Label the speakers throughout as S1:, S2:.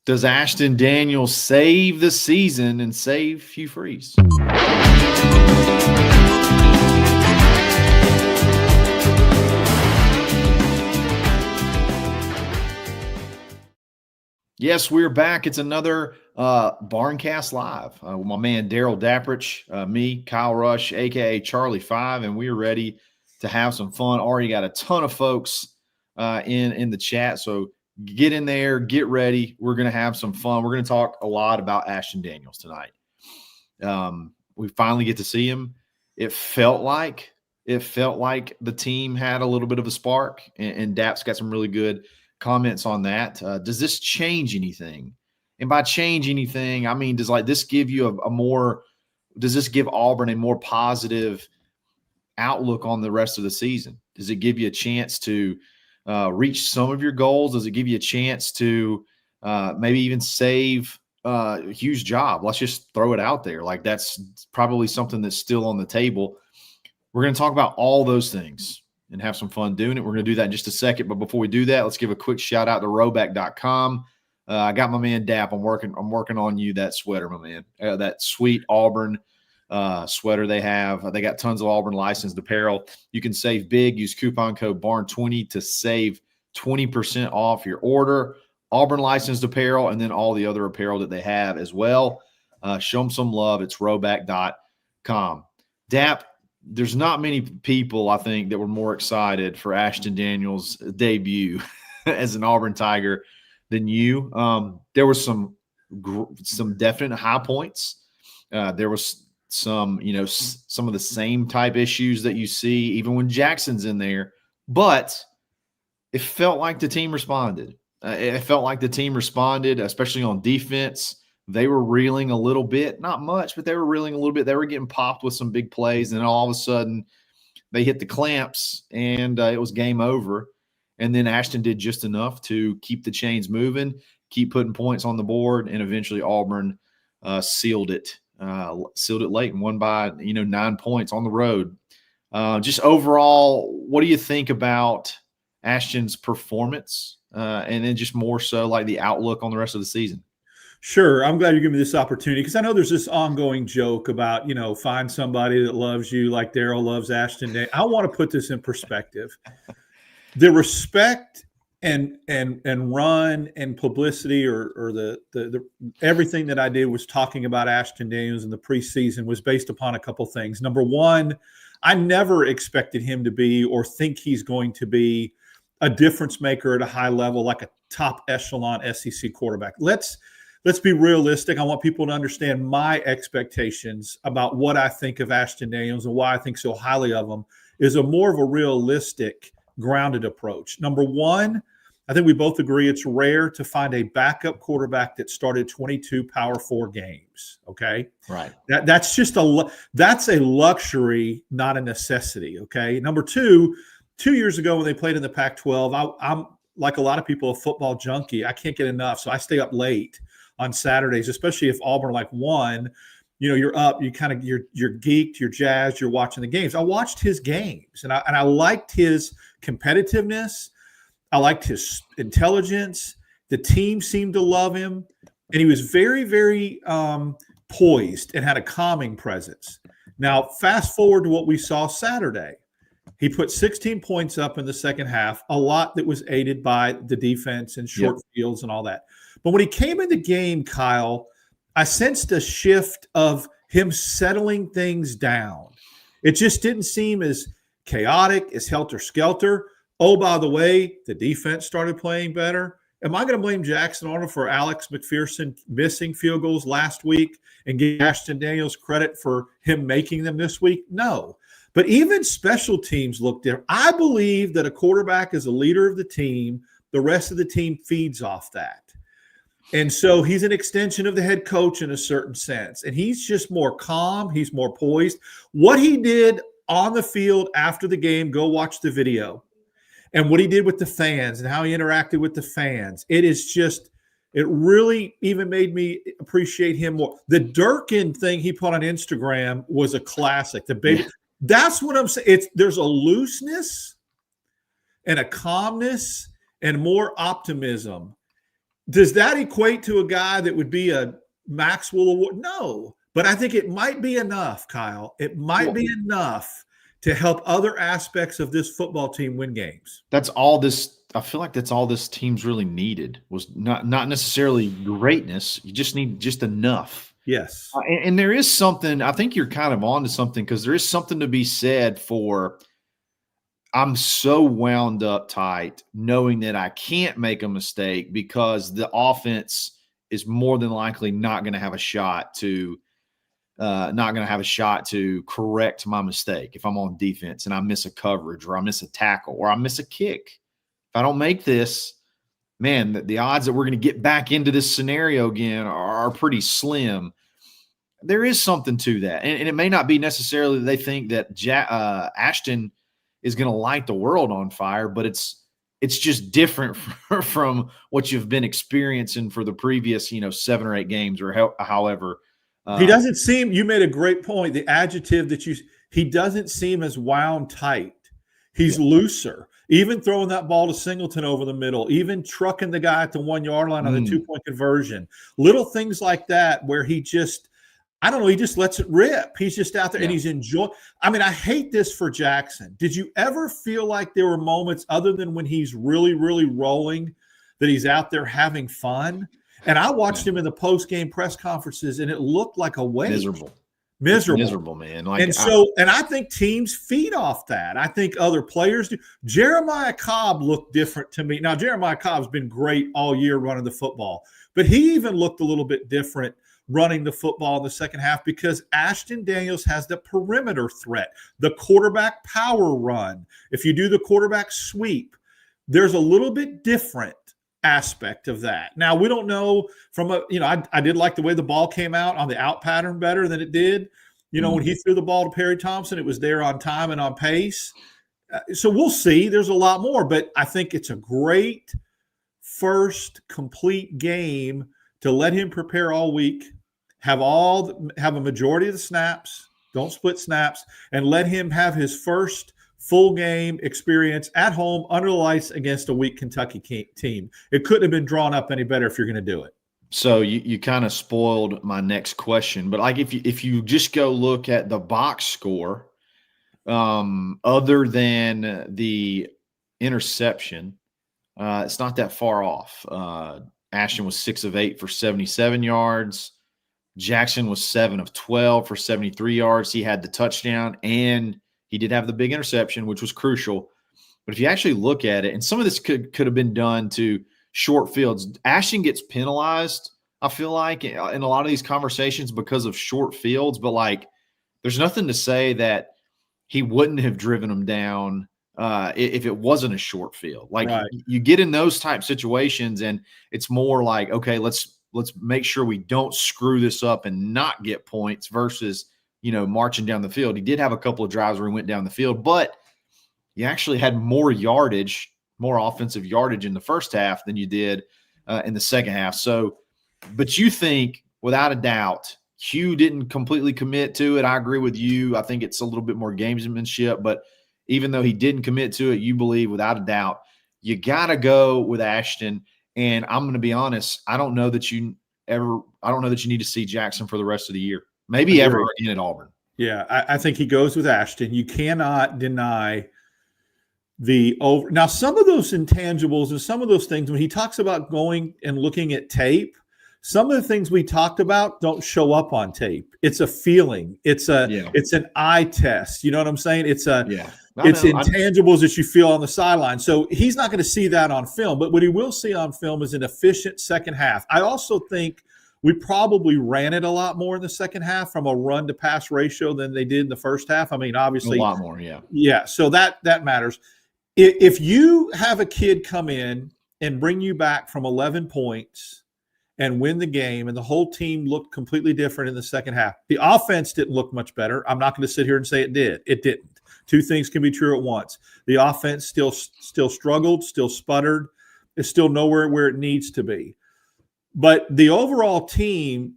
S1: Does Ashton Daniels save the season and save Hugh Freeze? Yes, we're back. It's another Barncast Live with my man Daryl Dapprich, me, Kyle Rush, a.k.a. Charlie 5, and we're ready to have some fun. Already got a ton of folks in the chat, so get in there, get ready. We're going to have some fun. We're going to talk a lot about Ashton Daniels tonight. We finally get to see him. It felt like the team had a little bit of a spark, and Dap's got some really good comments on that. Does this change anything? And by change anything, I mean, does this give you does this give Auburn a more positive outlook on the rest of the season? Does it give you a chance to reach some of your goals? Does it give you a chance to maybe even save Hugh's job? Let's just throw it out there. That's probably something that's still on the table. We're going to talk about all those things and have some fun doing it. We're going to do that in just a second. But before we do that, let's give a quick shout out to rowback.com. I got my man Dap. I'm working on you that sweater, my man. That sweet Auburn sweater they have. They got tons of Auburn licensed apparel. You can save big. Use coupon code BARN20 to save 20% off your order. Auburn licensed apparel, and then all the other apparel that they have as well. Show them some love. It's rowback.com. Dap, there's not many people, I think, that were more excited for Ashton Daniels' debut as an Auburn Tiger than you. There were some definite high points. There was some of the same type issues that you see even when Jackson's in there. But it felt like the team responded. Especially on defense. They were reeling a little bit, not much, but they were reeling a little bit. They were getting popped with some big plays, and then all of a sudden they hit the clamps, and it was game over. And then Ashton did just enough to keep the chains moving, keep putting points on the board, and eventually Auburn sealed it late and won by 9 points on the road. Just overall, what do you think about Ashton's performance, and then just more so the outlook on the rest of the season?
S2: Sure. I'm glad you're giving me this opportunity because I know there's this ongoing joke about, find somebody that loves you like Daryl loves Ashton. I want to put this in perspective. The respect and run and publicity or the everything that I did was talking about Ashton Daniels in the preseason was based upon a couple things. Number one, I never expected him to be or think he's going to be a difference maker at a high level, like a top echelon SEC quarterback. Let's be realistic. I want people to understand my expectations about what I think of Ashton Daniels and why I think so highly of him is more of a realistic, grounded approach. Number one, I think we both agree it's rare to find a backup quarterback that started 22 Power 4 games. Okay,
S1: right.
S2: That's a luxury, not a necessity. Okay. Number two, 2 years ago when they played in the Pac-12, I'm like a lot of people, a football junkie. I can't get enough, so I stay up late on Saturdays, especially if Auburn won. You're up, you're geeked, you're jazzed, you're watching the games. I watched his games, and I liked his competitiveness. I liked his intelligence. The team seemed to love him, and he was very, very poised and had a calming presence. Now, fast forward to what we saw Saturday. He put 16 points up in the second half, a lot that was aided by the defense and short fields and all that. But when he came in the game, Kyle, I sensed a shift of him settling things down. It just didn't seem as chaotic, as helter-skelter. Oh, by the way, the defense started playing better. Am I going to blame Jackson Arnold for Alex McPherson missing field goals last week and give Ashton Daniels credit for him making them this week? No. But even special teams look different. I believe that a quarterback is a leader of the team. The rest of the team feeds off that. And so he's an extension of the head coach in a certain sense. And he's just more calm. He's more poised. What he did on the field after the game, go watch the video. And what he did with the fans and how he interacted with the fans. It really even made me appreciate him more. The Durkin thing he put on Instagram was a classic. The baby. Yeah. That's what I'm saying. There's a looseness and a calmness and more optimism Does that equate to a guy that would be a Maxwell Award? No, but I think it might be enough, Kyle. It might be enough to help other aspects of this football team win games.
S1: That's all this. I feel like that's all this team's really needed was not necessarily greatness. You just need just enough.
S2: Yes.
S1: And there is something, I think you're kind of on to something, because there is something to be said for, I'm so wound up tight knowing that I can't make a mistake because the offense is more than likely not going to have a shot to correct my mistake if I'm on defense and I miss a coverage or I miss a tackle or I miss a kick. If I don't make this, man, the odds that we're going to get back into this scenario again are pretty slim. There is something to that. And it may not be necessarily that they think that Ashton is going to light the world on fire, but it's just different from what you've been experiencing for the previous, 7 or 8 games or however.
S2: He doesn't seem, you made a great point, the adjective that he doesn't seem as wound tight. He's looser. Even throwing that ball to Singleton over the middle, even trucking the guy at the 1 yard line on the 2-point conversion, little things like that where he just, I don't know, he just lets it rip. He's just out there and he's enjoying. I mean, I hate this for Jackson. Did you ever feel like there were moments other than when he's really, really rolling that he's out there having fun? And I watched him in the post-game press conferences and it looked like a weight. Miserable, man. And I think teams feed off that. I think other players do. Jeremiah Cobb looked different to me. Now, Jeremiah Cobb's been great all year running the football, but he even looked a little bit different running the football in the second half because Ashton Daniels has the perimeter threat, the quarterback power run. If you do the quarterback sweep, there's a little bit different aspect of that. Now, we don't know from I did like the way the ball came out on the out pattern better than it did. When he threw the ball to Perry Thompson, it was there on time and on pace. So we'll see. There's a lot more, but I think it's a great first complete game to let him prepare all week, have a majority of the snaps, don't split snaps, and let him have his first full game experience at home under the lights against a weak Kentucky team. It couldn't have been drawn up any better if you're going to do it.
S1: So you kind of spoiled my next question, but like if you just go look at the box score, other than the interception, it's not that far off. Ashton was 6 of 8 for 77 yards. Jackson was 7 of 12 for 73 yards. He had the touchdown and he did have the big interception, which was crucial. But if you actually look at it, and some of this could have been done to short fields. Ashton gets penalized, I feel like, in a lot of these conversations because of short fields. But, like, there's nothing to say that he wouldn't have driven them down if it wasn't a short field. Like, you get in those type situations, and it's more like, okay, let's make sure we don't screw this up and not get points versus – marching down the field. He did have a couple of drives where he went down the field, but you actually had more yardage, more offensive yardage in the first half than you did in the second half. So, but you think, without a doubt, Hugh didn't completely commit to it. I agree with you. I think it's a little bit more gamesmanship, but even though he didn't commit to it, you believe, without a doubt, you got to go with Ashton. And I'm going to be honest, I don't know that you need to see Jackson for the rest of the year. Maybe ever again at Auburn.
S2: Yeah, I think he goes with Ashton. You cannot deny the over. Now, some of those intangibles and some of those things, when he talks about going and looking at tape, some of the things we talked about don't show up on tape. It's a feeling. It's an eye test. You know what I'm saying? It's intangibles that you feel on the sideline. So he's not going to see that on film. But what he will see on film is an efficient second half. I also think we probably ran it a lot more in the second half from a run to pass ratio than they did in the first half. I mean, obviously
S1: a lot more. Yeah.
S2: Yeah. So that matters. If you have a kid come in and bring you back from 11 points and win the game, and the whole team looked completely different in the second half, the offense didn't look much better. I'm not going to sit here and say it did. It didn't. Two things can be true at once. The offense still struggled, still sputtered. It's still nowhere where it needs to be. But the overall team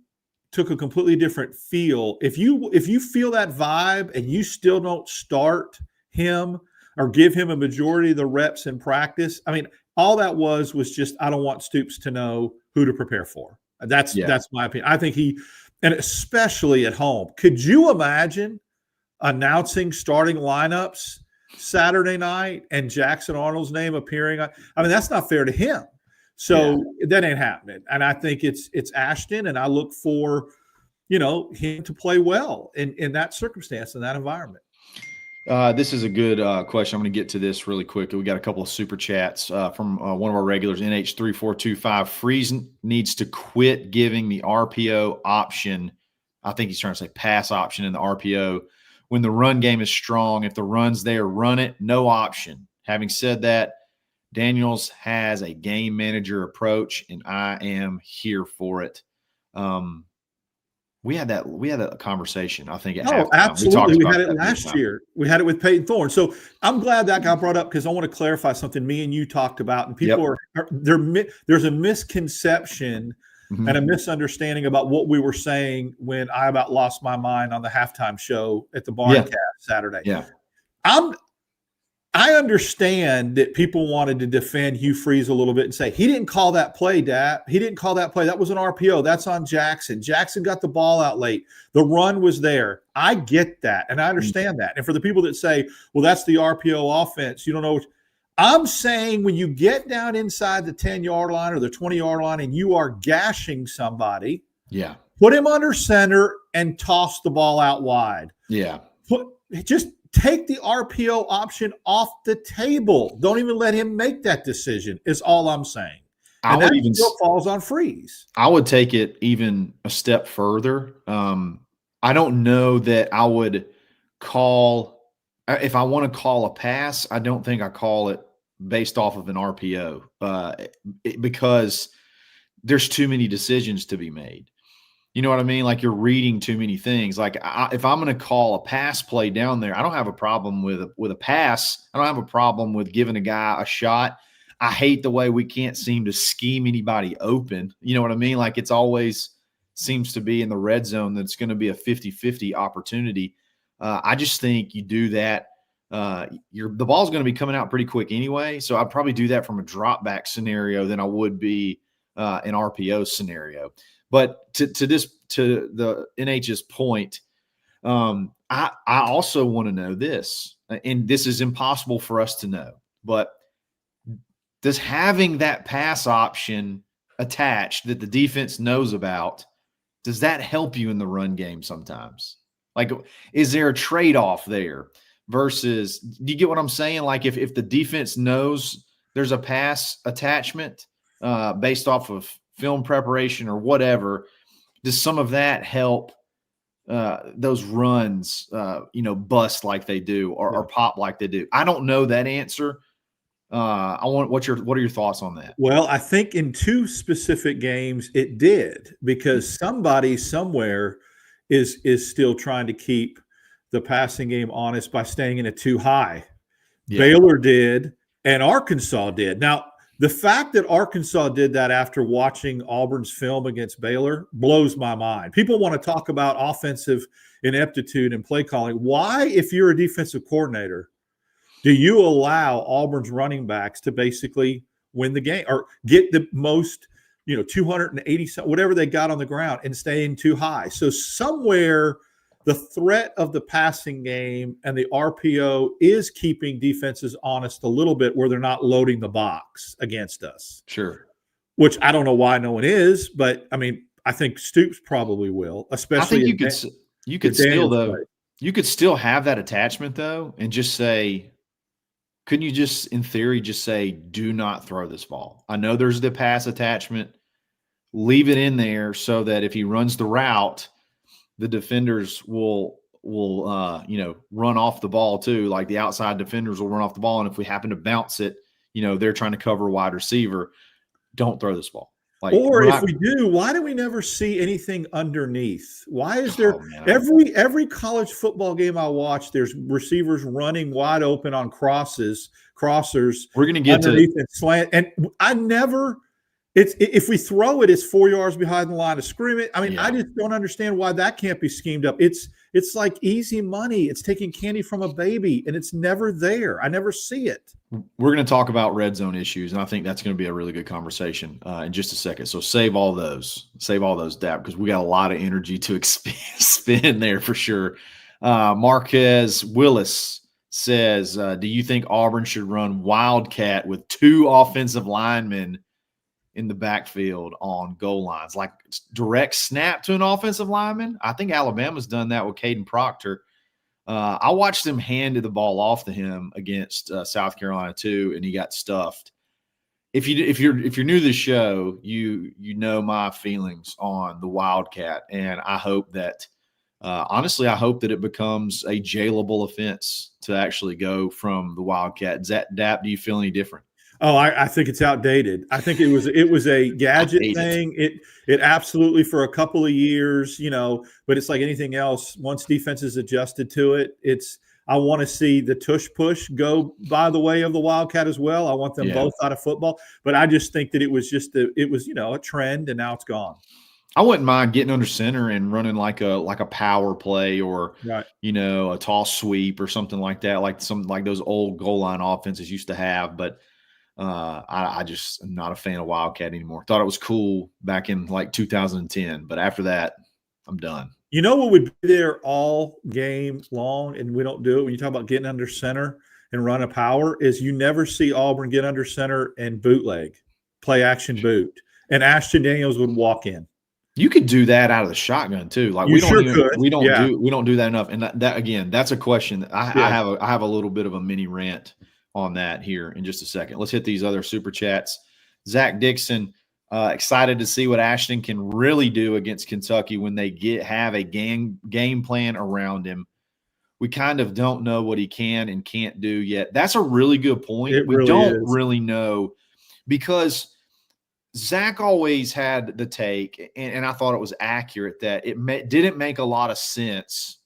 S2: took a completely different feel. If you feel that vibe and you still don't start him or give him a majority of the reps in practice, I mean, all that was just, I don't want Stoops to know who to prepare for. That's my opinion. I think and especially at home, could you imagine announcing starting lineups Saturday night and Jackson Arnold's name appearing? I mean, that's not fair to him. So that ain't happening. And I think it's Ashton, and I look for, him to play well in that circumstance, in that environment.
S1: This is a good question. I'm going to get to this really quick. We got a couple of super chats from one of our regulars, NH3425. Freeze needs to quit giving the RPO option. I think he's trying to say pass option in the RPO when the run game is strong. If the run's there, run it. No option. Having said that, Daniels has a game manager approach, and I am here for it. We had that conversation, I think.
S2: Absolutely. We had it last year. We had it with Peyton Thorne. So I'm glad that got brought up, because I want to clarify something me and you talked about. And people there's a misconception and a misunderstanding about what we were saying when I about lost my mind on the halftime show at the Barncast Saturday.
S1: Yeah.
S2: I understand that people wanted to defend Hugh Freeze a little bit and say, he didn't call that play, Dap. He didn't call that play. That was an RPO. That's on Jackson. Jackson got the ball out late. The run was there. I get that, and I understand that. And for the people that say, well, that's the RPO offense, you don't know. I'm saying when you get down inside the 10-yard line or the 20-yard line and you are gashing somebody, put him under center and toss the ball out wide. Just take the RPO option off the table. Don't even let him make that decision, is all I'm saying. And that still falls on Freeze.
S1: I would take it even a step further. I don't know that I would call – if I want to call a pass, I don't think I call it based off of an RPO because there's too many decisions to be made. You know what I mean? Like, you're reading too many things. Like, if I'm going to call a pass play down there, I don't have a problem with a pass. I don't have a problem with giving a guy a shot. I hate the way we can't seem to scheme anybody open. You know what I mean? Like, it's always seems to be in the red zone that it's going to be a 50-50 opportunity. I just think you do that. The ball's going to be coming out pretty quick anyway. So I'd probably do that from a drop back scenario than I would be an RPO scenario. But to the NH's point, I also want to know this, and this is impossible for us to know, but does having that pass option attached that the defense knows about, does that help you in the run game sometimes? Like, is there a trade-off there versus – do you get what I'm saying? Like, if the defense knows there's a pass attachment based off of – film preparation or whatever, does some of that help those runs, bust like they do or pop like they do? I don't know that answer. What are your thoughts on that?
S2: Well, I think in two specific games it did, because somebody somewhere is still trying to keep the passing game honest by staying in it too high. Baylor did, and Arkansas did. Now, the fact that Arkansas did that after watching Auburn's film against Baylor blows my mind. People want to talk about offensive ineptitude and play calling. Why, if you're a defensive coordinator, do you allow Auburn's running backs to basically win the game or get the most, 280, whatever they got on the ground, and staying too high? So somewhere the threat of the passing game and the RPO is keeping defenses honest a little bit, where they're not loading the box against us.
S1: Sure.
S2: Which I don't know why no one is, but I mean, I think Stoops probably will, especially.
S1: I think you could still have that attachment though, and just say, couldn't you just, in theory, just say, do not throw this ball? I know there's the pass attachment. Leave it in there so that if he runs the route, the defenders will run off the ball too. Like, the outside defenders will run off the ball. And if we happen to bounce it, they're trying to cover a wide receiver. Don't throw this ball. Like,
S2: or if we do, why do we never see anything underneath? Why is there every college football game I watch, there's receivers running wide open on crossers. We're going to get underneath and slant. And I never – if we throw it, it's 4 yards behind the line of scrimmage. I mean, I just don't understand why that can't be schemed up. It's like easy money. It's taking candy from a baby, and it's never there. I never see it.
S1: We're going to talk about red zone issues, and I think that's going to be a really good conversation in just a second. So save all those, Dap, because we got a lot of energy to spend there for sure. Marquez Willis says, do you think Auburn should run Wildcat with 2 offensive linemen in the backfield on goal lines, like direct snap to an offensive lineman? I think Alabama's done that with Caden Proctor. I watched him hand the ball off to him against South Carolina too, and he got stuffed. If you're new to the show, you know my feelings on the Wildcat, and I hope that honestly, I hope that it becomes a jailable offense to actually go from the Wildcat. Dap, do you feel any different?
S2: Oh, I think it's outdated. I think it was a gadget thing. It absolutely for a couple of years, but it's like anything else. Once defenses adjusted to it, I want to see the tush push go by the way of the Wildcat as well. I want them both out of football, but I just think that it was a trend, and now it's gone.
S1: I wouldn't mind getting under center and running like a power play or
S2: right.
S1: A toss sweep or something like that, like those old goal line offenses used to have, but. I just am not a fan of Wildcat anymore. Thought it was cool back in like 2010, but after that, I'm done.
S2: You know what would be there all game long, and we don't do it when you talk about getting under center and run a power, is you never see Auburn get under center and bootleg, play action boot, and Ashton Daniels would walk in.
S1: You could do that out of the shotgun too. Like we don't do that enough. And that again, that's a question that I have a little bit of a mini rant on that here in just a second. Let's hit these other super chats. Zach Dixon, excited to see what Ashton can really do against Kentucky when they have a game plan around him. We kind of don't know what he can and can't do yet. That's a really good point. We don't really know, because Zach always had the take, and I thought it was accurate, that it didn't make a lot of sense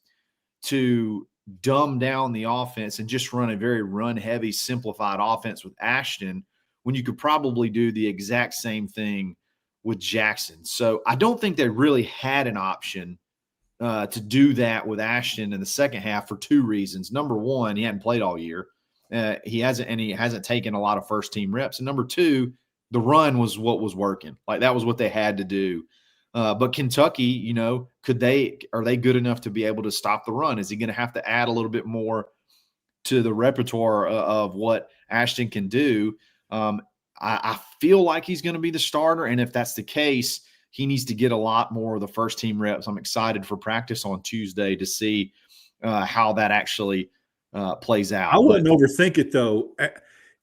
S1: to dumb down the offense and just run a very run-heavy, simplified offense with Ashton when you could probably do the exact same thing with Jackson. So I don't think they really had an option to do that with Ashton in the second half for 2 reasons. Number one, he hadn't played all year. He hasn't taken a lot of first-team reps. And number 2, the run was what was working. Like that was what they had to do. But Kentucky, are they good enough to be able to stop the run? Is he going to have to add a little bit more to the repertoire of what Ashton can do? I feel like he's going to be the starter. And if that's the case, he needs to get a lot more of the first team reps. I'm excited for practice on Tuesday to see how that actually plays out.
S2: I wouldn't overthink it though.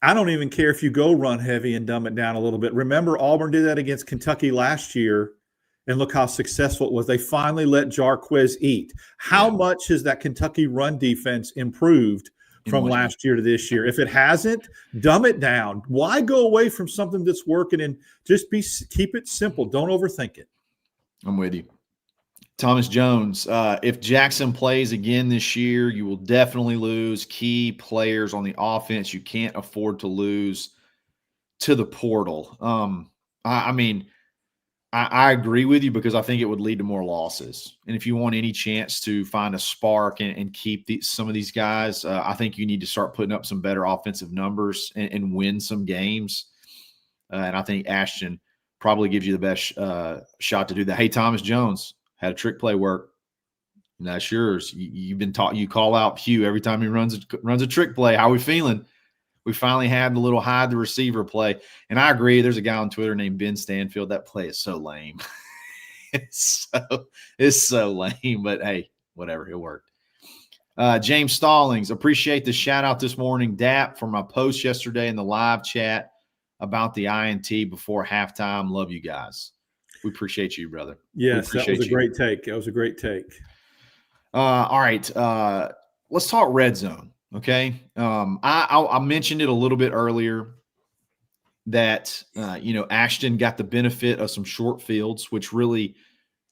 S2: I don't even care if you go run heavy and dumb it down a little bit. Remember, Auburn did that against Kentucky last year, and look how successful it was. They finally let Jarquez eat. How much has that Kentucky run defense improved from last year to this year? If it hasn't, dumb it down. Why go away from something that's working, and just keep it simple. Don't overthink it.
S1: I'm with you. Thomas Jones, if Jackson plays again this year, you will definitely lose key players on the offense. You can't afford to lose to the portal. I agree with you, because I think it would lead to more losses. And if you want any chance to find a spark and keep some of these guys, I think you need to start putting up some better offensive numbers and win some games. And I think Ashton probably gives you the best shot to do that. Hey, Thomas Jones, had a trick play work. And that's yours. You've been taught. You call out Hugh every time he runs a trick play. How are we feeling? We finally had the little hide the receiver play. And I agree. There's a guy on Twitter named Ben Stanfield. That play is so lame. It's so lame. But hey, whatever. It worked. James Stallings, appreciate the shout out this morning, Dap, for my post yesterday in the live chat about the INT before halftime. Love you guys. We appreciate you, brother.
S2: Yes, that was a great take. That was a great take.
S1: All right. Let's talk red zone. Okay. I mentioned it a little bit earlier that, Ashton got the benefit of some short fields, which really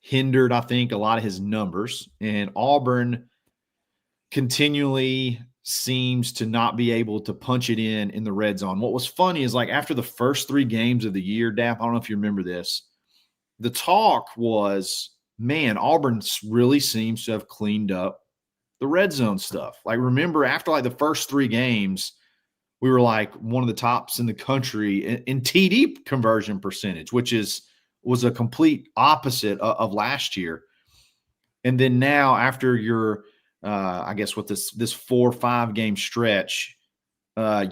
S1: hindered, I think, a lot of his numbers. And Auburn continually seems to not be able to punch it in the red zone. What was funny is, like, after the first 3 games of the year, Dap, I don't know if you remember this, the talk was, man, Auburn really seems to have cleaned up the red zone stuff. Like, remember, after like the first 3 games, we were like one of the tops in the country in TD conversion percentage, which was a complete opposite of last year. And then now after your, I guess with this 4 or 5 game stretch,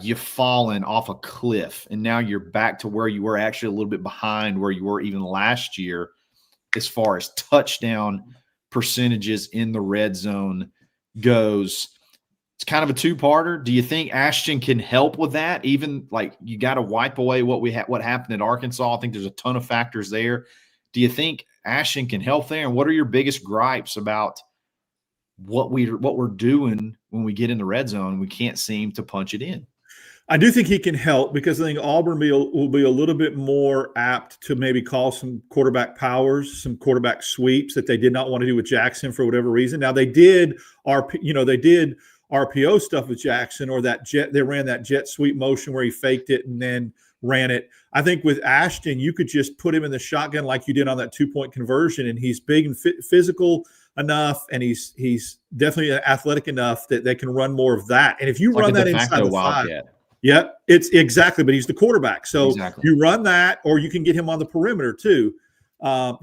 S1: you've fallen off a cliff, and now you're back to where you were, actually a little bit behind where you were even last year as far as touchdown percentages in the red zone goes. It's kind of a two-parter. Do you think Ashton can help with that? Even like you got to wipe away what happened at Arkansas. I think there's a ton of factors there. Do you think Ashton can help there? And what are your biggest gripes about what we're doing when we get in the red zone? We can't seem to punch it in.
S2: I do think he can help, because I think Auburn will be a little bit more apt to maybe call some quarterback powers, some quarterback sweeps that they did not want to do with Jackson for whatever reason. Now they did RPO stuff with Jackson, or they ran that jet sweep motion where he faked it and then ran it. I think with Ashton, you could just put him in the shotgun like you did on that 2-point conversion, and he's big and physical enough, and he's definitely athletic enough that they can run more of that. And if you run that inside the
S1: Wildcat.
S2: 5, yeah, it's exactly, but he's the quarterback. So
S1: exactly.
S2: You run that, or you can get him on the perimeter too.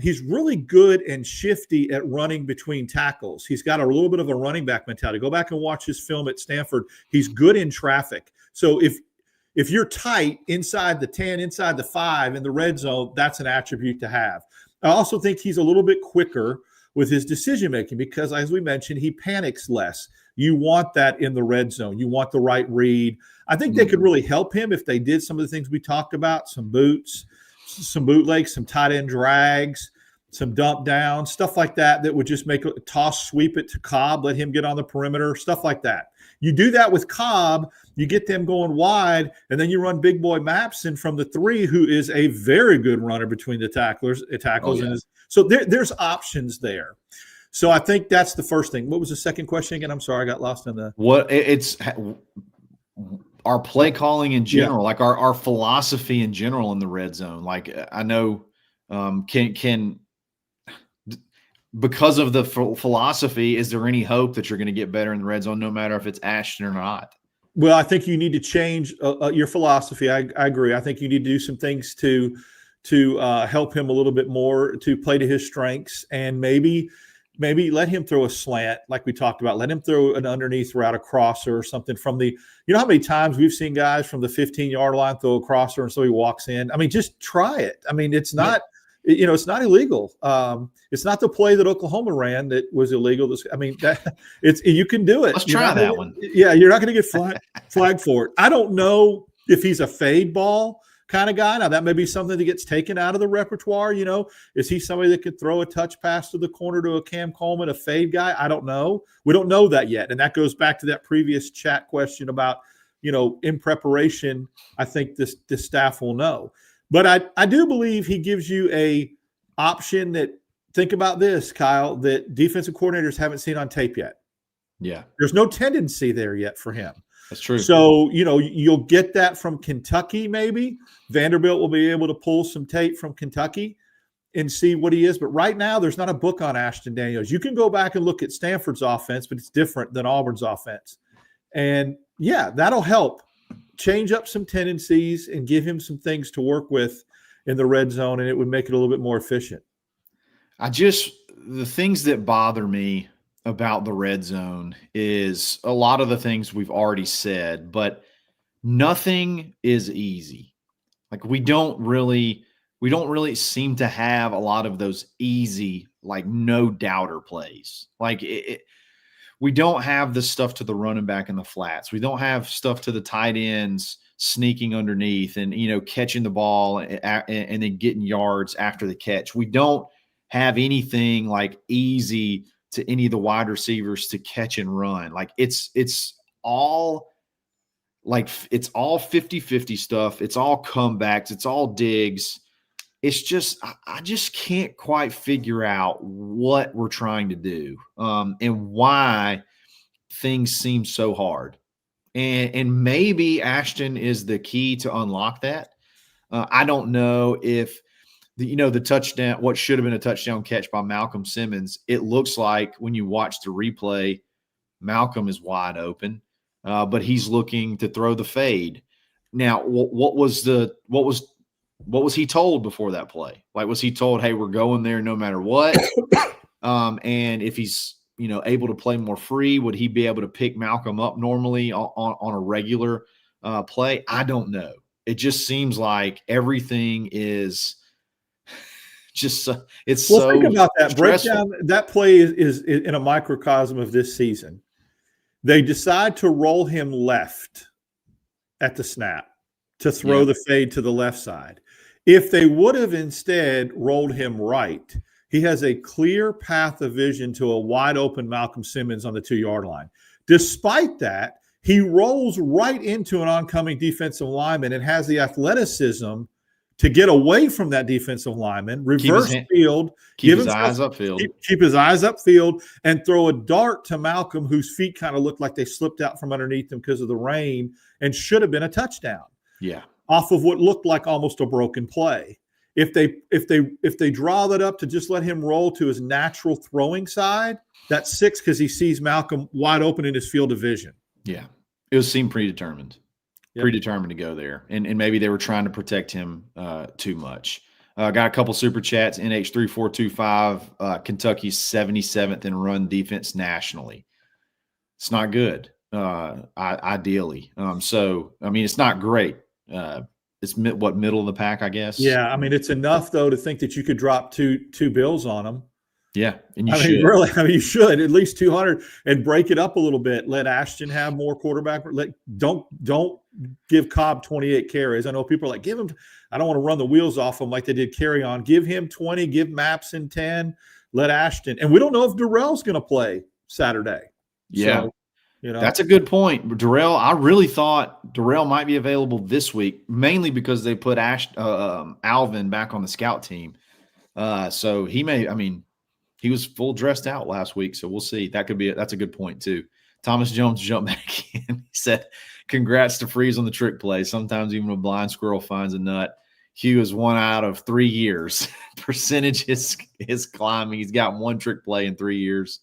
S2: He's really good and shifty at running between tackles. He's got a little bit of a running back mentality. Go back and watch his film at Stanford. He's good in traffic. So if you're tight inside the 10, inside the 5 in the red zone, that's an attribute to have. I also think he's a little bit quicker with his decision-making, because as we mentioned, he panics less. You want that in the red zone. You want the right read. I think they could really help him if they did some of the things we talked about, some boots, some bootlegs, some tight end drags, some dump down, stuff like that would just make a toss, sweep it to Cobb, let him get on the perimeter, stuff like that. You do that with Cobb, you get them going wide, and then you run big boy Mapson from the 3, who is a very good runner between the tackles.
S1: Oh, yeah.
S2: So there's options there. So I think that's the first thing. What was the second question again? I'm sorry, I got lost in the.
S1: It's our play calling in general, like our philosophy in general in the red zone. Like I know, can because of the philosophy, is there any hope that you're going to get better in the red zone, no matter if it's Ashton or not?
S2: Well, I think you need to change your philosophy. I agree. I think you need to do some things to help him a little bit more, to play to his strengths, and maybe let him throw a slant like we talked about. Let him throw an underneath route, a crosser or something from the – you know how many times we've seen guys from the 15-yard line throw a crosser and so he walks in? I mean, just try it. I mean, it's not it's not illegal. It's not the play that Oklahoma ran that was illegal. I mean, you can do it.
S1: Let's try that one.
S2: Yeah, you're not going to get flagged for it. I don't know if he's a fade ball kind of guy. Now, that may be something that gets taken out of the repertoire. Is he somebody that could throw a touch pass to the corner to a Cam Coleman, a fade guy? I don't know. We don't know that yet. And that goes back to that previous chat question about, in preparation, I think this staff will know. But I do believe he gives you a option that, think about this, Kyle, that defensive coordinators haven't seen on tape yet.
S1: Yeah.
S2: There's no tendency there yet for him.
S1: That's true.
S2: So, you'll get that from Kentucky maybe. Vanderbilt will be able to pull some tape from Kentucky and see what he is. But right now, there's not a book on Ashton Daniels. You can go back and look at Stanford's offense, but it's different than Auburn's offense. And, yeah, that'll help change up some tendencies and give him some things to work with in the red zone, and it would make it a little bit more efficient.
S1: The things that bother me about the red zone is a lot of the things we've already said, but nothing is easy. Like we don't really seem to have a lot of those easy, like no doubter plays. Like we don't have the stuff to the running back in the flats. We don't have stuff to the tight ends sneaking underneath and, catching the ball and then getting yards after the catch. We don't have anything like easy to any of the wide receivers to catch and run. Like it's all 50-50 stuff. It's all comebacks. It's all digs. It's just, I just can't quite figure out what we're trying to do and why things seem so hard. And maybe Ashton is the key to unlock that. I don't know if the touchdown, what should have been a touchdown catch by Malcolm Simmons, it looks like when you watch the replay, Malcolm is wide open. but he's looking to throw the fade. Now, what was he told before that play? Like, was he told, hey, we're going there no matter what? And if he's, able to play more free, would he be able to pick Malcolm up normally on a regular play? I don't know. It just seems like everything is just
S2: think about that.
S1: stressful.
S2: Breakdown that play is in a microcosm of this season. They decide to roll him left at the snap to throw the fade to the left side. If they would have instead rolled him right, he has a clear path of vision to a wide open Malcolm Simmons on the 2-yard line. Despite that, he rolls right into an oncoming defensive lineman and has the athleticism to get away from that defensive lineman, reverse field,
S1: keep his eyes upfield,
S2: keep his eyes upfield, and throw a dart to Malcolm, whose feet kind of looked like they slipped out from underneath him because of the rain and should have been a touchdown.
S1: Yeah,
S2: off of what looked like almost a broken play. If they draw that up to just let him roll to his natural throwing side, that's 6 because he sees Malcolm wide open in his field of vision.
S1: Yeah, it seemed predetermined. Predetermined to go there, and maybe they were trying to protect him too much. Got a couple super chats. NH3425, Kentucky's 77th in run defense nationally. It's not good. Ideally, so I mean, it's not great. It's middle of the pack, I guess.
S2: Yeah, I mean, it's enough though to think that you could drop two bills on them.
S1: Yeah, and you
S2: should. You should at least 200 and break it up a little bit. Let Ashton have more quarterback. Don't give Cobb 28 carries. I know people are like, give him. I don't want to run the wheels off him like they did carry on. Give him 20. Give Mapson 10. Let Ashton. And we don't know if Darrell's going to play Saturday.
S1: Yeah, so, that's a good point. Darrell, I really thought Darrell might be available this week, mainly because they put Alvin back on the scout team. So he may. I mean. He was full dressed out last week, so we'll see. That's a good point too. Thomas Jones jumped back in. He said, congrats to Freeze on the trick play. Sometimes even a blind squirrel finds a nut. Hugh is 1 out of 3 years. Percentage is climbing. He's got 1 trick play in 3 years.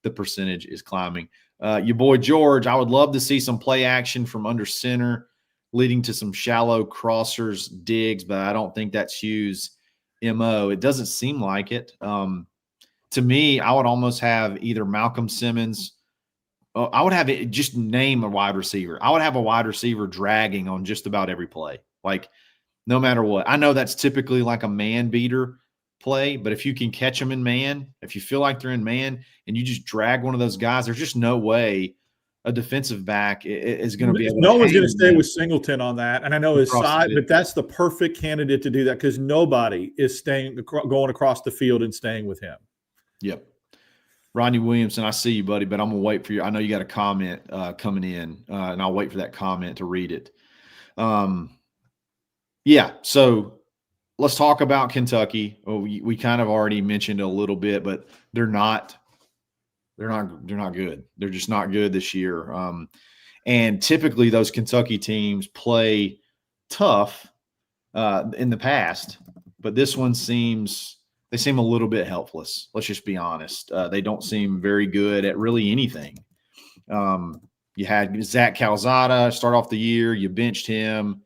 S1: The percentage is climbing. Your boy George, I would love to see some play action from under center leading to some shallow crossers digs, but I don't think that's Hugh's MO. It doesn't seem like it. To me, I would almost have either Malcolm Simmons. I would have it just name a wide receiver. I would have a wide receiver dragging on just about every play, like no matter what. I know that's typically like a man beater play, but if you can catch them in man, if you feel like they're in man and you just drag one of those guys, there's just no way a defensive back is going to be able to.
S2: No one's going to stay with Singleton on that. And I know his side, but that's the perfect candidate to do that because nobody is going across the field and staying with him.
S1: Yep. Rodney Williamson, I see you, buddy, but I'm going to wait for you. I know you got a comment coming in, and I'll wait for that comment to read it. Yeah, so let's talk about Kentucky. We kind of already mentioned a little bit, but they're not good. They're just not good this year. And typically those Kentucky teams play tough in the past, but this one they seem a little bit helpless. Let's just be honest. They don't seem very good at really anything. You had Zach Calzada start off the year. You benched him,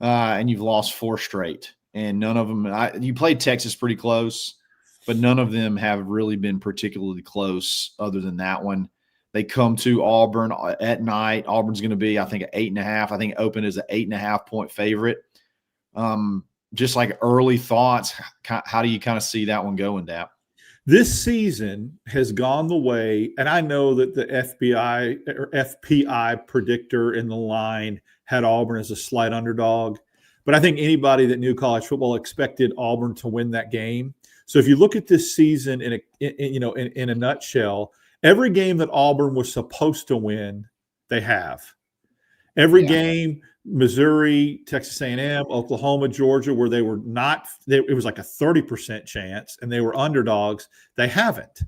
S1: and you've lost 4 straight. And none of them you played Texas pretty close, but none of them have really been particularly close other than that one. They come to Auburn at night. Auburn's going to be, I think, 8.5. I think open is an 8.5-point favorite. Just like early thoughts, how do you kind of see that one going, Dap?
S2: This season has gone the way, and I know that the FPI predictor in the line had Auburn as a slight underdog, but I think anybody that knew college football expected Auburn to win that game. So if you look at this season in a nutshell, every game that Auburn was supposed to win, they have. Every game, Missouri, Texas A&M, Oklahoma, Georgia, where they were not, it was like a 30% chance and they were underdogs. They haven't.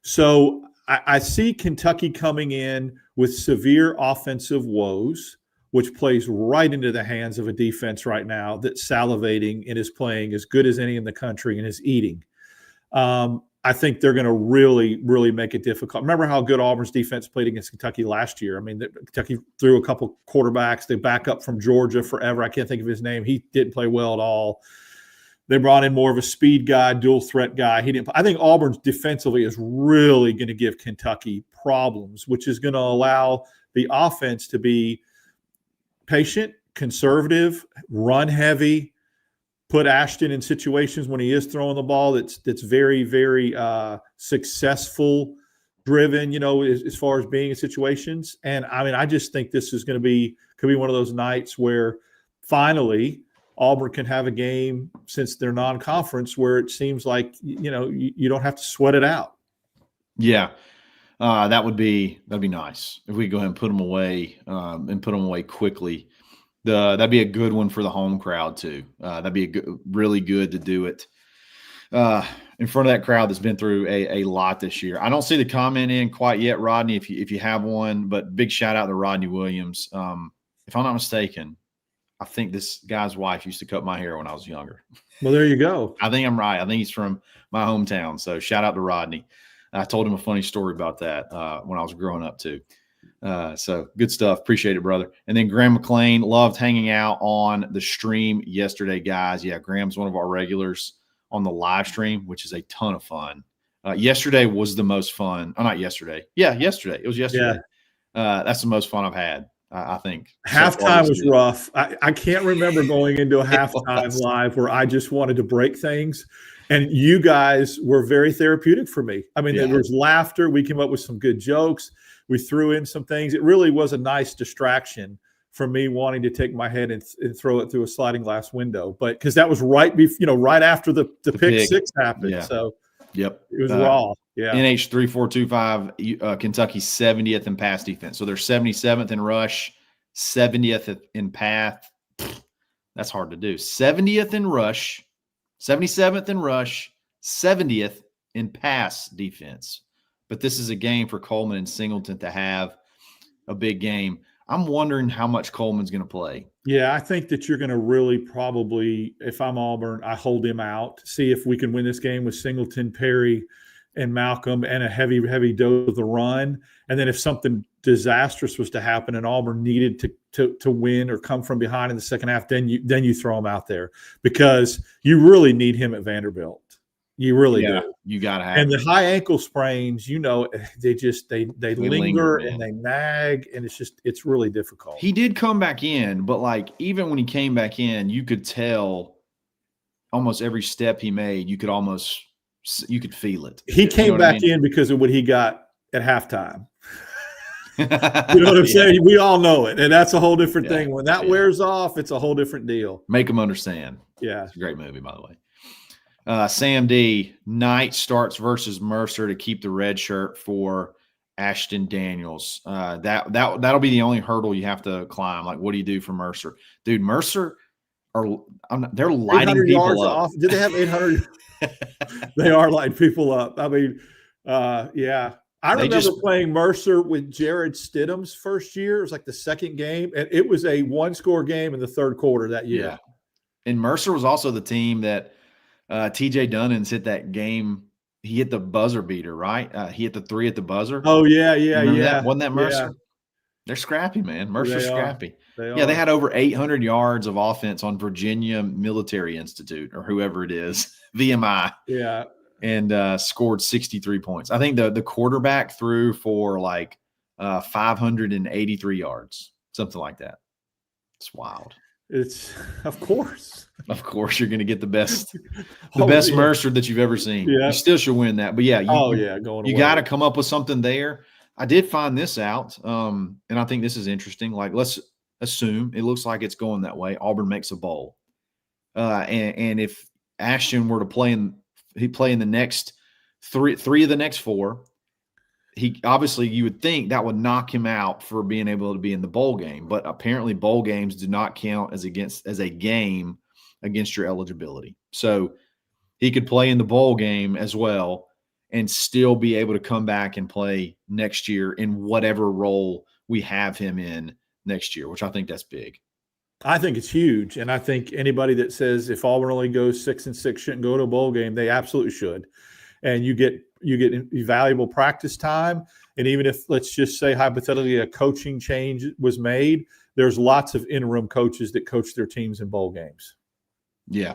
S2: So I see Kentucky coming in with severe offensive woes, which plays right into the hands of a defense right now that's salivating and is playing as good as any in the country and is eating. I think they're going to really, really make it difficult. Remember how good Auburn's defense played against Kentucky last year? I mean, Kentucky threw a couple quarterbacks. They back up from Georgia forever. I can't think of his name. He didn't play well at all. They brought in more of a speed guy, dual threat guy. He didn't. I think Auburn's defensively is really going to give Kentucky problems, which is going to allow the offense to be patient, conservative, run heavy, put Ashton in situations when he is throwing the ball that's very, very successful driven, as far as being in situations. And I mean, I just think this is could be one of those nights where finally Auburn can have a game, since they're non-conference, where it seems like, you don't have to sweat it out.
S1: Yeah. That'd be nice if we go ahead and put them away and put them away quickly. That'd be a good one for the home crowd too. That'd be really good to do it in front of that crowd that's been through a lot this year. I don't see the comment in quite yet, Rodney, if you have one, but big shout out to Rodney Williams. If I'm not mistaken, I think this guy's wife used to cut my hair when I was younger.
S2: Well, there you go.
S1: I think I'm right. I think he's from my hometown. So shout out to Rodney. I told him a funny story about that when I was growing up too. So good stuff. Appreciate it, brother. And then Graham McLean, loved hanging out on the stream yesterday, guys. Yeah, Graham's one of our regulars on the live stream, which is a ton of fun. Yesterday was the most fun. Oh, not yesterday. Yeah, yesterday. It was yesterday. Yeah. That's the most fun I've had, I think.
S2: Halftime was rough. I can't remember going into a halftime live where I just wanted to break things. And you guys were very therapeutic for me. I mean, there was laughter. We came up with some good jokes. We threw in some things. It really was a nice distraction from me wanting to take my head and throw it through a sliding glass window. But because that was right after the pick six happened. Yeah. So
S1: it
S2: was raw. Yeah.
S1: NH 3425, Kentucky 70th in pass defense. So they're 77th in rush, 70th in pass. That's hard to do. 70th in rush, 77th in rush, 70th in pass defense. But this is a game for Coleman and Singleton to have a big game. I'm wondering how much Coleman's going to play.
S2: Yeah, I think that you're going to really probably, if I'm Auburn, I hold him out, see if we can win this game with Singleton, Perry, and Malcolm, and a heavy, heavy dose of the run. And then if something disastrous was to happen and Auburn needed to win or come from behind in the second half, then you throw him out there, because you really need him at Vanderbilt. You really do.
S1: You got to have
S2: And the high ankle sprains, they linger and they nag, and it's really difficult.
S1: He did come back in, but even when he came back in, you could tell almost every step he made, you could feel it.
S2: He came back in because of what he got at halftime. You know what I'm saying? We all know it, and that's a whole different thing. When that wears off, it's a whole different deal.
S1: Make them understand.
S2: Yeah.
S1: It's a great movie, by the way. Sam D, Knight starts versus Mercer to keep the red shirt for Ashton Daniels. That'll be the only hurdle you have to climb. What do you do for Mercer? Dude, Mercer they're lighting people up.
S2: Off. Did they have 800? They are lighting people up. I mean, yeah. I remember playing Mercer with Jared Stidham's first year. It was the second game, and it was a one-score game in the third quarter that year.
S1: Yeah. And Mercer was also the team that TJ Dunnins hit that game. He hit the buzzer beater, right? He hit the 3 at the buzzer.
S2: Oh, yeah.
S1: That? Wasn't that Mercer? Yeah. They're scrappy, man. Mercer's scrappy. They had over 800 yards of offense on Virginia Military Institute, or whoever it is, VMI.
S2: Yeah.
S1: And scored 63 points. I think the quarterback threw for 583 yards, something like that. It's wild.
S2: It's of course
S1: you're going to get the best Mercer that you've ever seen.
S2: Yeah.
S1: You still should win that, but you got to come up with something there. I did find this out, and I think this is interesting. Let's assume it looks like it's going that way. Auburn makes a bowl, and if Ashton were to play in the next three of the next 4. He obviously, you would think that would knock him out for being able to be in the bowl game, but apparently bowl games do not count as a game against your eligibility. So he could play in the bowl game as well and still be able to come back and play next year in whatever role we have him in next year, which I think that's big.
S2: I think it's huge, and I think anybody that says if Auburn only goes 6-6 shouldn't go to a bowl game, they absolutely should. and you get valuable practice time. And even if, let's just say hypothetically, a coaching change was made, there's lots of interim coaches that coach their teams in bowl games.
S1: Yeah,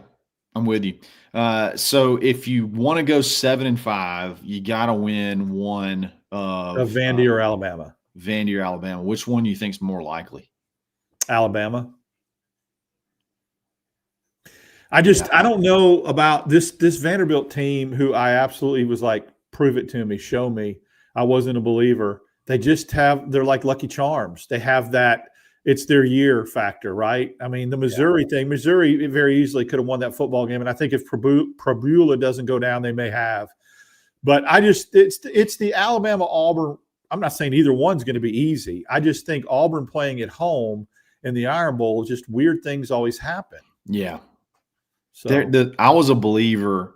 S1: I'm with you. So if you want to go 7-5, you got to win one of
S2: Vandy or Alabama.
S1: Vandy or Alabama. Which one do you think is more likely?
S2: Alabama. I don't know about this Vanderbilt team, who I absolutely was like, prove it to me, show me. I wasn't a believer. They're like Lucky Charms. They have that, it's their year factor, right? I mean, the Missouri thing, Missouri very easily could have won that football game. And I think if Prabula doesn't go down, they may have. But it's the Alabama Auburn. I'm not saying either one's going to be easy. I just think Auburn playing at home in the Iron Bowl, just weird things always happen.
S1: Yeah.
S2: So
S1: I was a believer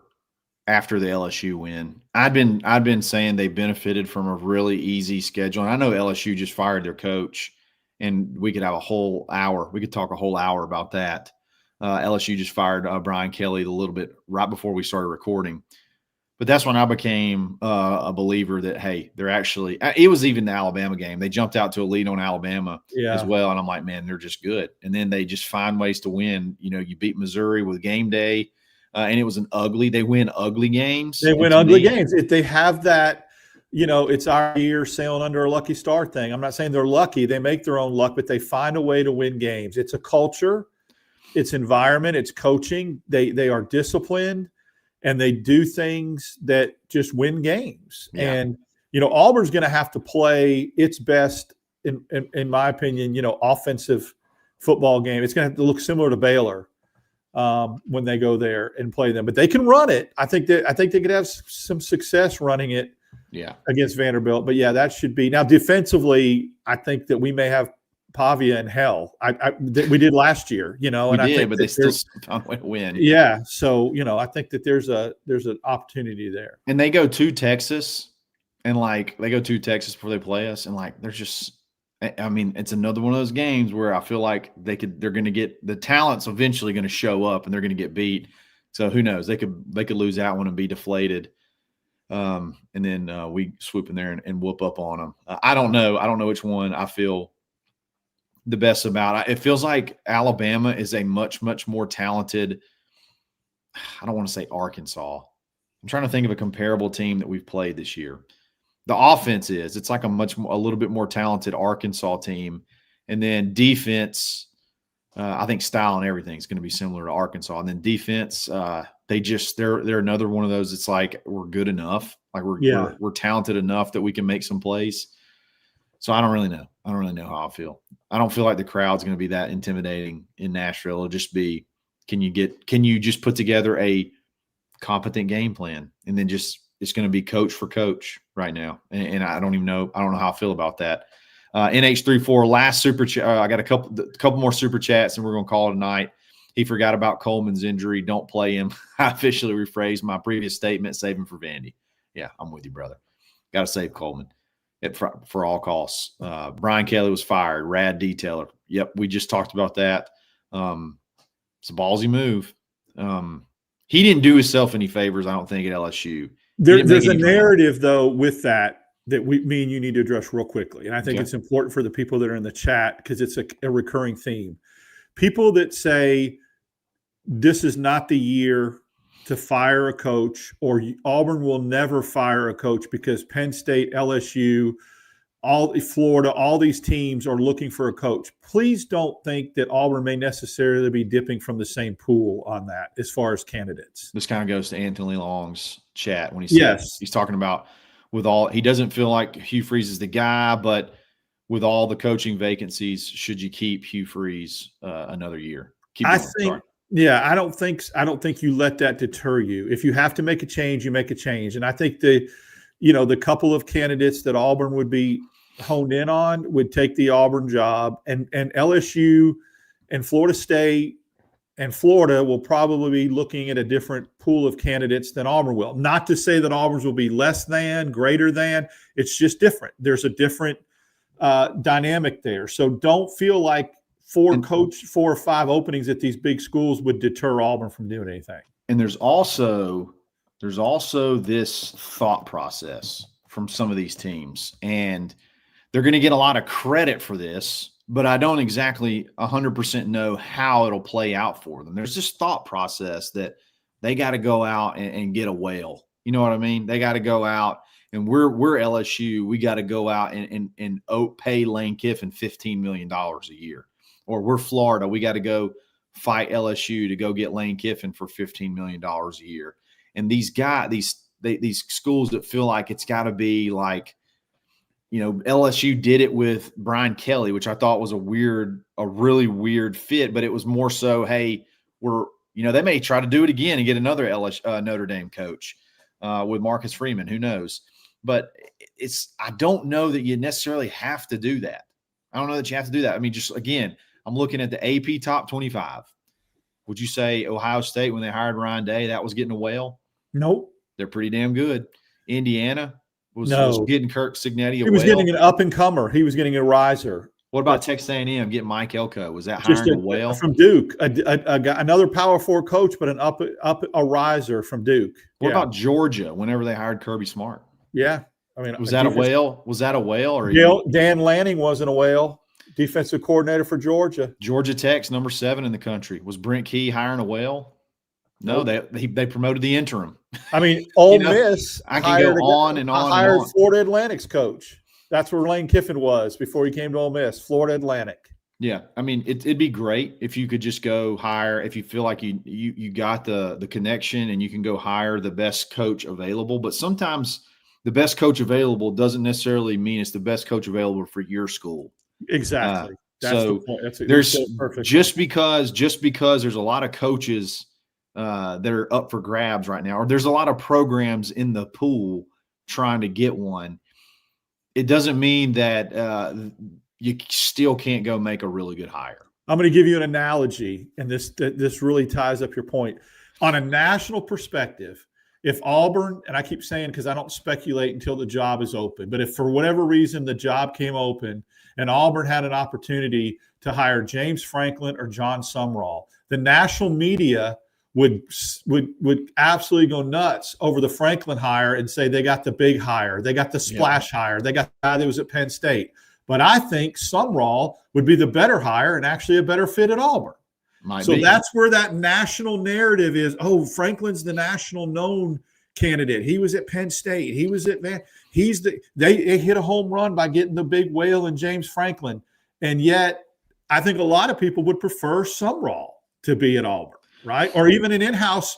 S1: after the LSU win. I'd been saying they benefited from a really easy schedule. And I know LSU just fired their coach, and we could have a whole hour. We could talk a whole hour about that. LSU just fired Brian Kelly a little bit right before we started recording. But that's when I became a believer that, hey, they're actually – it was even the Alabama game. They jumped out to a lead on Alabama as well, and I'm like, man, they're just good. And then they just find ways to win. You know, you beat Missouri with game day, and it was they win ugly games.
S2: They win ugly games. If they have that, you know, it's our year sailing under a lucky star thing. I'm not saying they're lucky. They make their own luck, but they find a way to win games. It's a culture. It's environment. It's coaching. They are disciplined. And they do things that just win games. Yeah. And, you know, Auburn's going to have to play its best, in my opinion, you know, offensive football game. It's going to have to look similar to Baylor when they go there and play them. But they can run it. I think they could have some success running it against Vanderbilt. But, yeah, that should be – now, defensively, I think that we may have Pavia in hell. We did last year, you know, and I think
S1: but they still found a way to win.
S2: Yeah, so you know, I think that there's an opportunity there.
S1: And they go to Texas, and like they go to Texas before they play us, and like there's just, I mean, it's another one of those games where I feel like they're going to get the talent's eventually going to show up, and they're going to get beat. So who knows? They could lose that one and be deflated. And then we swoop in there and whoop up on them. I don't know. I don't know which one I feel the best about. It feels like Alabama is a much, much more talented – I don't want to say Arkansas. I'm trying to think of a comparable team that we've played this year. The offense is – it's like a little bit more talented Arkansas team. And then defense, I think style and everything is going to be similar to Arkansas. And then defense, they're another one of those. It's like we're good enough. Like we're talented enough that we can make some plays. So I don't really know. I don't really know how I feel. I don't feel like the crowd's going to be that intimidating in Nashville. It'll just be, can you just put together a competent game plan? And then it's going to be coach for coach right now. And I don't even know. I don't know how I feel about that. NH34, last super chat. I got a couple more super chats, and we're going to call it a night. He forgot about Coleman's injury. Don't play him. I officially rephrased my previous statement, save him for Vandy. Yeah, I'm with you, brother. Got to save Coleman for all costs. Brian Kelly was fired. Rad detailer. Yep, we just talked about that. It's a ballsy move. He didn't do himself any favors, I don't think, at LSU.
S2: There's a narrative, though, with that me and you need to address real quickly. And I think it's important for the people that are in the chat because it's a recurring theme. People that say this is not the year to fire a coach, or Auburn will never fire a coach because Penn State, LSU, Florida, all these teams are looking for a coach. Please don't think that Auburn may necessarily be dipping from the same pool on that as far as candidates.
S1: This kind of goes to Anthony Long's chat when he says he's talking about he doesn't feel like Hugh Freeze is the guy, but with all the coaching vacancies, should you keep Hugh Freeze another year? I
S2: don't think you let that deter you. If you have to make a change, you make a change. And I think the couple of candidates that Auburn would be honed in on would take the Auburn job, and LSU and Florida State and Florida will probably be looking at a different pool of candidates than Auburn will. Not to say that Auburn's will be less than, greater than. It's just different. There's a different dynamic there. So don't feel like 4 or 5 openings at these big schools would deter Auburn from doing anything.
S1: And there's also there's also this thought process from some of these teams, and they're going to get a lot of credit for this, but I don't exactly 100% know how it'll play out for them. There's this thought process that they got to go out and get a whale. You know what I mean? They got to go out, and we're LSU. We got to go out and pay Lane Kiffin $15 million a year. Or we're Florida. We got to go fight LSU to go get Lane Kiffin for $15 million a year. And these these schools that feel like it's got to be like, you know, LSU did it with Brian Kelly, which I thought was a really weird fit, but it was more so, hey, they may try to do it again and get another Notre Dame coach with Marcus Freeman. Who knows? But I don't know that you necessarily have to do that. I don't know that you have to do that. I mean, just again, I'm looking at the AP top 25. Would you say Ohio State, when they hired Ryan Day, that was getting a whale?
S2: Nope.
S1: They're pretty damn good. Indiana was getting Kirk Signetti a whale.
S2: He was getting an up-and-comer. He was getting a riser.
S1: What about Texas A&M getting Mike Elko? Was that hiring a whale?
S2: From Duke, another Power 4 coach, but a riser from Duke.
S1: What about Georgia whenever they hired Kirby Smart?
S2: Yeah. I mean,
S1: was that a whale? Was that a whale? Or
S2: Dan Lanning wasn't a whale. Defensive coordinator for Georgia.
S1: Georgia Tech's number 7 in the country. Was Brent Key hiring a whale? No, they promoted the interim.
S2: I mean, Ole Miss.
S1: I can go on and on.
S2: Hired Florida Atlantic's coach. That's where Lane Kiffin was before he came to Ole Miss. Florida Atlantic.
S1: Yeah, I mean, it'd be great if you could just go hire. If you feel like you got the connection and you can go hire the best coach available. But sometimes the best coach available doesn't necessarily mean it's the best coach available for your school.
S2: Exactly. That's the point.
S1: There's perfect. Just because there's a lot of coaches that are up for grabs right now, or there's a lot of programs in the pool trying to get one, it doesn't mean that you still can't go make a really good hire.
S2: I'm going to give you an analogy, and this really ties up your point. On a national perspective, if Auburn, and I keep saying because I don't speculate until the job is open, but if for whatever reason the job came open and Auburn had an opportunity to hire James Franklin or John Sumrall, the national media would absolutely go nuts over the Franklin hire and say they got the big hire, they got the splash hire, they got the guy that was at Penn State. But I think Sumrall would be the better hire and actually a better fit at Auburn. That's where that national narrative is. Oh, Franklin's the national known candidate. He was at Penn State. He was at Van. They hit a home run by getting the big whale and James Franklin. And yet, I think a lot of people would prefer Sumrall to be at Auburn, right? Or even an in-house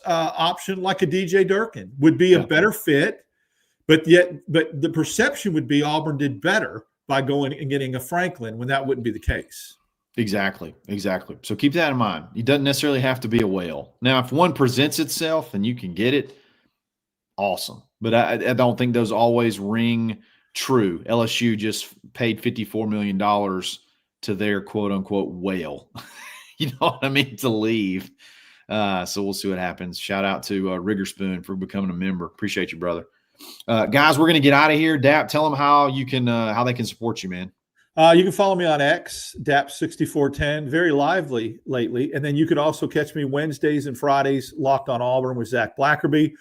S2: option like a DJ Durkin would be a better fit. But the perception would be Auburn did better by going and getting a Franklin when that wouldn't be the case.
S1: Exactly. So keep that in mind. It doesn't necessarily have to be a whale. Now, if one presents itself and you can get it, awesome. But I don't think those always ring true. LSU just paid $54 million to their quote-unquote whale. You know what I mean? To leave. So we'll see what happens. Shout out to Riggerspoon for becoming a member. Appreciate you, brother. Guys, we're going to get out of here. Dap, tell them how they can support you, man.
S2: You can follow me on X, DAP6410, very lively lately. And then you could also catch me Wednesdays and Fridays, Locked on Auburn with Zach Blackerby.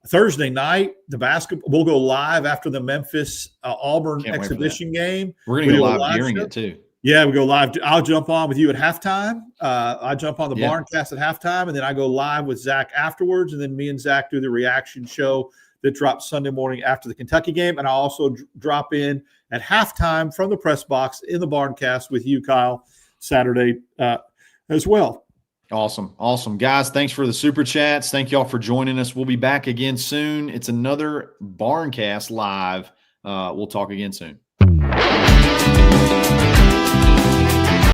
S2: Thursday night, the basketball, we'll go live after the Memphis Auburn exhibition game.
S1: We're going to go live during it too.
S2: Yeah, we go live. I'll jump on with you at halftime. I jump on the Barncast at halftime, and then I go live with Zach afterwards. And then me and Zach do the reaction show that drops Sunday morning after the Kentucky game. And I also drop in at halftime from the press box in the Barncast with you, Kyle, Saturday as well.
S1: Awesome. Guys, thanks for the super chats. Thank y'all for joining us. We'll be back again soon. It's another Barncast live. We'll talk again soon.